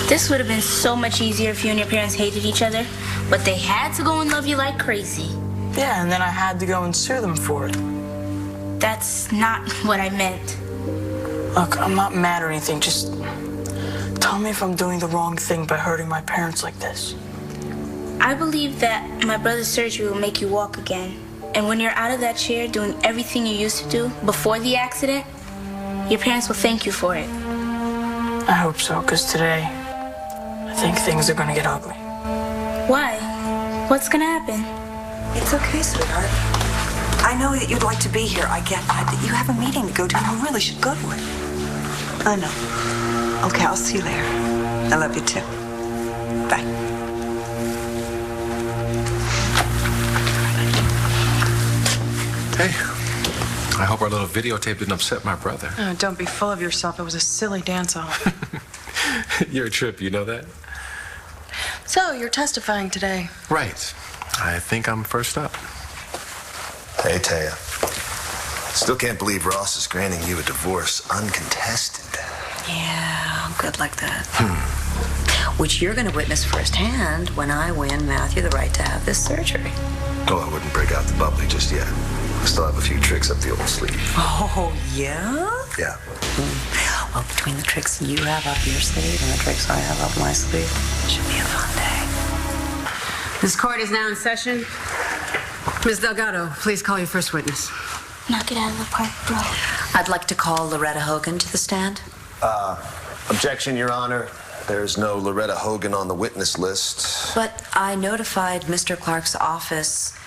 This would have been so much easier if you and your parents hated each other, but they had to go and love you like crazy. Yeah, and then I had to go and sue them for it. That's not what I meant. Look, I'm not mad or anything. Just tell me if I'm doing the wrong thing by hurting my parents like this. I believe that my brother's surgery will make you walk again. And when you're out of that chair doing everything you used to do before the accident, your parents will thank you for it. I hope so, because today, I think things are going to get ugly. Why? What's going to happen? It's okay, sweetheart. I know that you'd like to be here. I get that. You have a meeting to go to. You really should go to it. I know. Okay, I'll see you later. I love you too. Bye. Hey, I hope our little videotape didn't upset my brother. Oh, don't be full of yourself. It was a silly dance-off. You're a trip, you know that? So, you're testifying today. Right. I think I'm first up. Hey, Taya. Still can't believe Ross is granting you a divorce uncontested. Yeah, I'm good like that. Which you're going to witness firsthand when I win Matthew the right to have this surgery. Oh, I wouldn't break out the bubbly just yet. I still have a few tricks up the old sleeve. Oh, yeah? Yeah. Well, between the tricks you have up your sleeve and the tricks I have up my sleeve, it should be a fun day. This court is now in session. Ms. Delgado, please call your first witness. Knock it out of the park, bro. I'd like to call Loretta Hogan to the stand. Objection, Your Honor. There's no Loretta Hogan on the witness list. But I notified Mr. Clark's office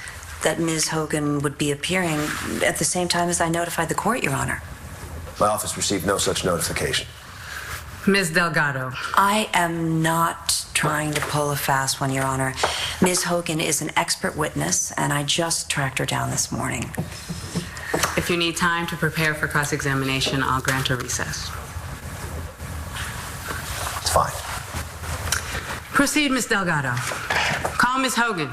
that Ms. Hogan would be appearing at the same time as I notified the court, Your Honor. My office received no such notification. Ms. Delgado. I am not trying to pull a fast one, Your Honor. Ms. Hogan is an expert witness, and I just tracked her down this morning. If you need time to prepare for cross-examination, I'll grant a recess. It's fine. Proceed, Ms. Delgado. Call Ms. Hogan.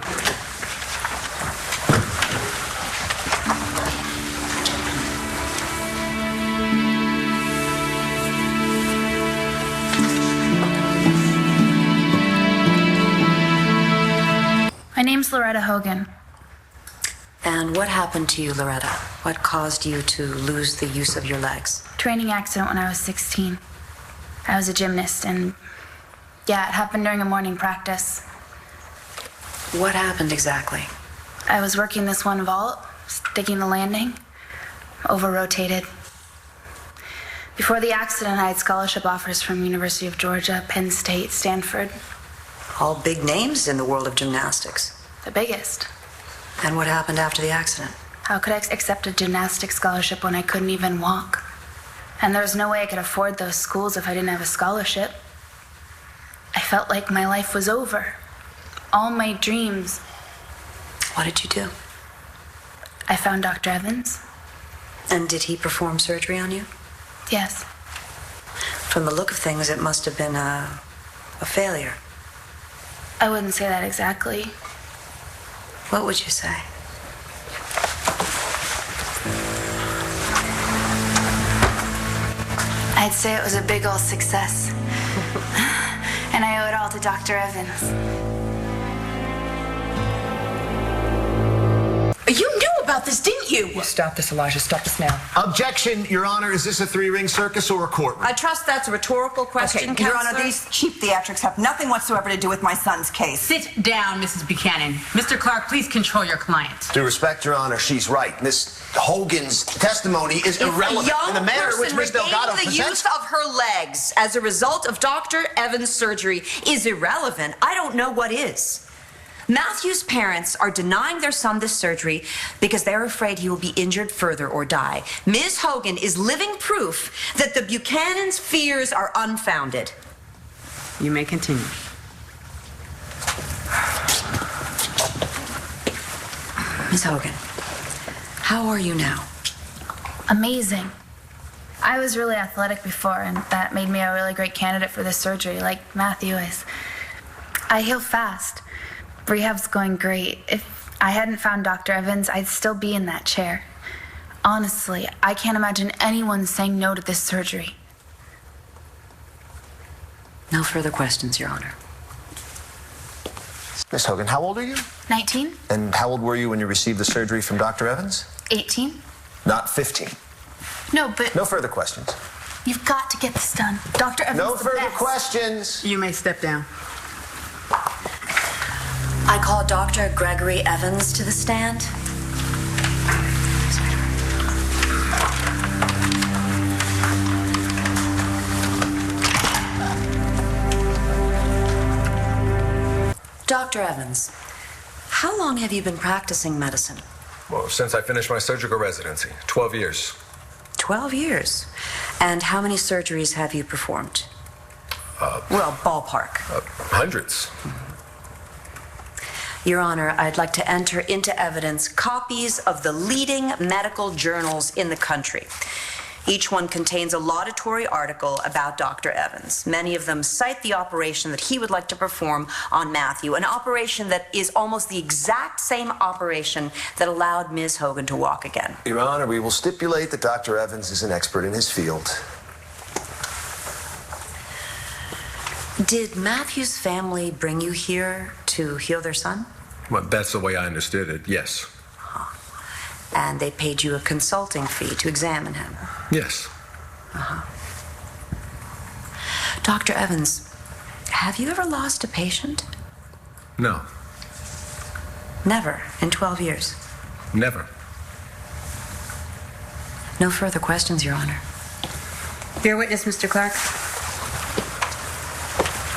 My name's Loretta Hogan. And what happened to you, Loretta? What caused you to lose the use of your legs? Training accident when I was 16. I was a gymnast, and yeah, it happened during a morning practice. What happened exactly? I was working this one vault, sticking the landing, over-rotated. Before the accident, I had scholarship offers from University of Georgia, Penn State, Stanford. All big names in the world of gymnastics. The biggest. And what happened after the accident? How could I accept a gymnastics scholarship when I couldn't even walk? And there was no way I could afford those schools if I didn't have a scholarship. I felt like my life was over. All my dreams. What did you do? I found Dr. Evans. And did he perform surgery on you? Yes. From the look of things, it must have been a failure. I wouldn't say that exactly. What would you say? I'd say it was a big old success. And I owe it all to Dr. Evans. You knew about this, didn't you? Stop this, Elijah. Stop this now. Objection, Your Honor. Is this a three-ring circus or a courtroom? I trust that's a rhetorical question, Okay, Your Honor, Counselor. these cheap theatrics have nothing whatsoever to do with my son's case. Sit down, Mrs. Buchanan. Mr. Clark, please control your client. Due respect, Your Honor, she's right. Miss Hogan's testimony is irrelevant If a in the young manner in which person Miss Delgado regaining the presents. use of her legs as a result of Dr. Evans' surgery is irrelevant, I don't know what is. Matthew's parents are denying their son this surgery because they're afraid he will be injured further or die. Ms. Hogan is living proof that the Buchanan's fears are unfounded. You may continue. Ms. Hogan, how are you now? Amazing. I was really athletic before, and that made me a really great candidate for this surgery, like Matthew is. I heal fast. Rehab's going great. If I hadn't found Dr. Evans, I'd still be in that chair. Honestly, I can't imagine anyone saying no to this surgery. No further questions, Your Honor. Miss Hogan, how old are you? 19? And how old were you when you received the surgery from Dr. Evans? 18? Not 15. No, but No further questions. you've got to get this done. Dr. Evans No is the further best. questions. You may step down. I call Dr. Gregory Evans to the stand. Dr. Evans, how long have you been practicing medicine? Well, since I finished my surgical residency, 12 years. 12 years. And how many surgeries have you performed? Well, ballpark. Hundreds. Your Honor, I'd like to enter into evidence copies of the leading medical journals in the country. Each one contains a laudatory article about Dr. Evans. Many of them cite the operation that he would like to perform on Matthew, an operation that is almost the exact same operation that allowed Ms. Hogan to walk again. Your Honor, we will stipulate that Dr. Evans is an expert in his field. Did Matthew's family bring you here to heal their son? Well, that's the way I understood it, yes. And they paid you a consulting fee to examine him? Yes. Dr. Evans, have you ever lost a patient? No, Never in 12 years. never. No further questions, Your Honor. Bear witness, Mr. Clark.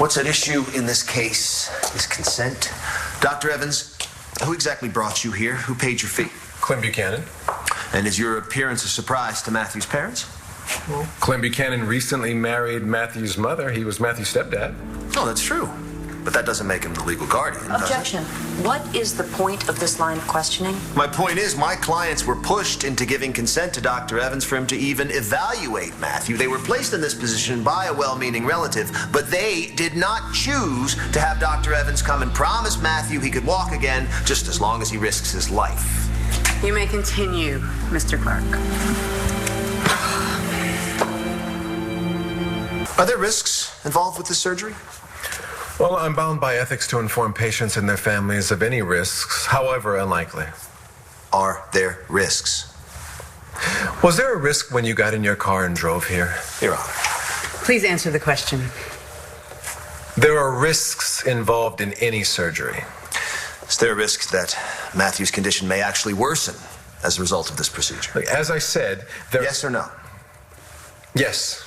What's at issue in this case is consent. Dr. Evans, who exactly brought you here? Who paid your fee? Clem Buchanan. And is your appearance a surprise to Matthew's parents? Clem Buchanan recently married Matthew's mother. He was Matthew's stepdad. Oh, that's true. But that doesn't make him the legal guardian, does it? Objection. What is the point of this line of questioning? My point is, my clients were pushed into giving consent to Dr. Evans for him to even evaluate Matthew. They were placed in this position by a well-meaning relative, but they did not choose to have Dr. Evans come and promise Matthew he could walk again just as long as he risks his life. You may continue, Mr. Clark. Are there risks involved with this surgery? Well, I'm bound by ethics to inform patients and their families of any risks, however unlikely. Are there risks? Was there a risk when you got in your car and drove here? Your Honor. Please answer the question. There are risks involved in any surgery. Is there a risk that Matthew's condition may actually worsen as a result of this procedure? Like, as I said, there... Yes or no? Yes.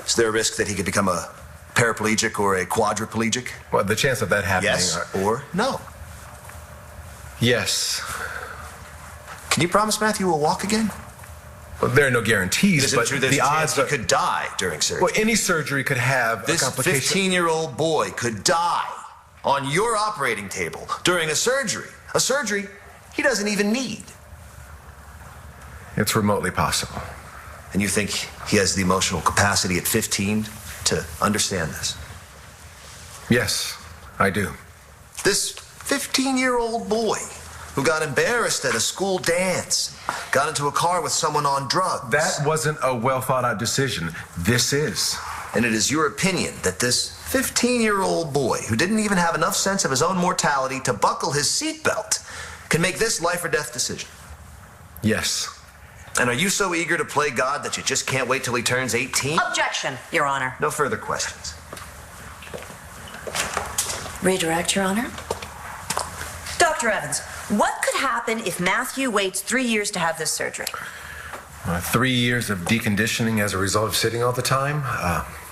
Is there a risk that he could become a paraplegic or a quadriplegic? Well, the chance of that happening... Yes or no? Yes. Can you promise Matthew will walk again? Well, there are no guarantees, Is it but true there's the a chance odds he are... could die during surgery? Well, any surgery could have This a complication. 15-year-old boy could die on your operating table during a surgery he doesn't even need. It's remotely possible. And you think he has the emotional capacity at 15 to understand this? Yes, I do. This 15-year-old boy who got embarrassed at a school dance, got into a car with someone on drugs. That wasn't a well-thought-out decision. This is. And it is your opinion that this 15-year-old boy who didn't even have enough sense of his own mortality to buckle his seatbelt can make this life or death decision? Yes. And are you so eager to play God that you just can't wait till he turns 18? Objection, Your Honor. No further questions. Redirect, Your Honor. Dr. Evans, what could happen if Matthew waits 3 years to have this surgery? 3 years of deconditioning as a result of sitting all the time.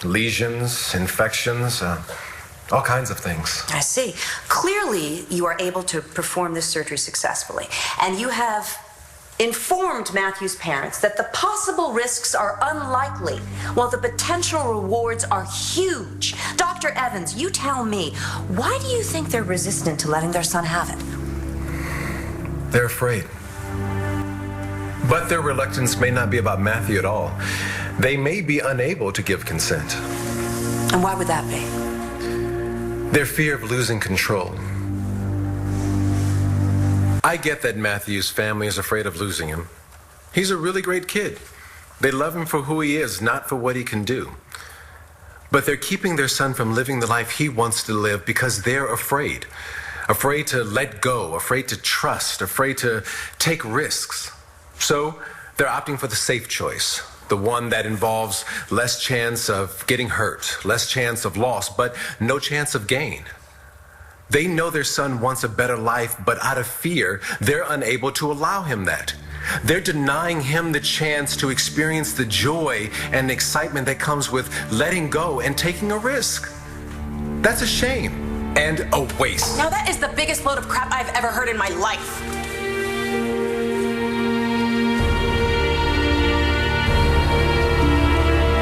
Lesions, infections, all kinds of things. I see. Clearly, you are able to perform this surgery successfully. And you have informed Matthew's parents that the possible risks are unlikely, while the potential rewards are huge. Dr. Evans, you tell me, why do you think they're resistant to letting their son have it? They're afraid. But their reluctance may not be about Matthew at all. They may be unable to give consent. And why would that be? Their fear of losing control. I get that Matthew's family is afraid of losing him. He's a really great kid. They love him for who he is, not for what he can do. But they're keeping their son from living the life he wants to live because they're afraid. Afraid to let go, afraid to trust, afraid to take risks. So they're opting for the safe choice, the one that involves less chance of getting hurt, less chance of loss, but no chance of gain. They know their son wants a better life, but out of fear, they're unable to allow him that. They're denying him the chance to experience the joy and excitement that comes with letting go and taking a risk. That's a shame and a waste. Now that is the biggest load of crap I've ever heard in my life.